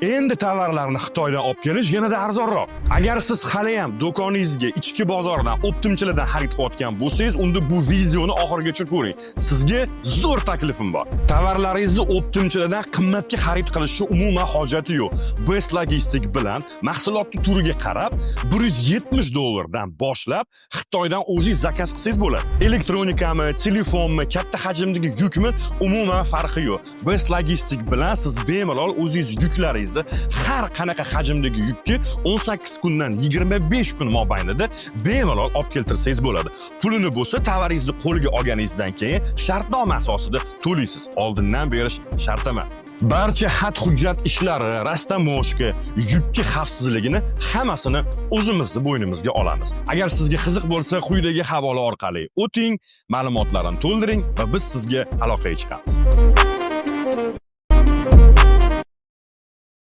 Endi tovarlarni Xitoydan olib kelish yanada arzonroq. Agar siz hali ham do'koningizga ichki bozordan, optimchilardan xarid qilayotgan bo'lsangiz, unda bu videoni oxirigacha ko'ring. Sizga zo'r taklifim bor. Tovarlaringizni optimchilardan qimmatga xarid qilishni umuman hojati yo'q. Best Logistic bilan mahsulotning turiga qarab, $170 boshlab Xitoydan o'zingiz zakaz qilsangiz bo'ladi. Elektronikami, telefonmi, katta hajmdagi yukmi, umuman farqi yo'q. Best Logistic bilan siz bemalol o'zingiz yuklaringizni har qanaqa hajmdagi yukni 18 kundan 25 kun mobaynida bemalol olib keltirsangiz bo'ladi. Pulini bo'lsa tovaringizni qo'lga olganingizdan keyin shartnoma asosida to'laysiz. Oldindan berish shart emas. Barcha xat-hujjat ishlari, rastamoshka, yukki xavfsizligini hammasini o'zimizni bo'ynimizga olamiz. Agar sizga qiziq bo'lsa, quyidagi havola orqali o'ting, ma'lumotlarni to'ldiring va biz sizga aloqaga chiqamiz.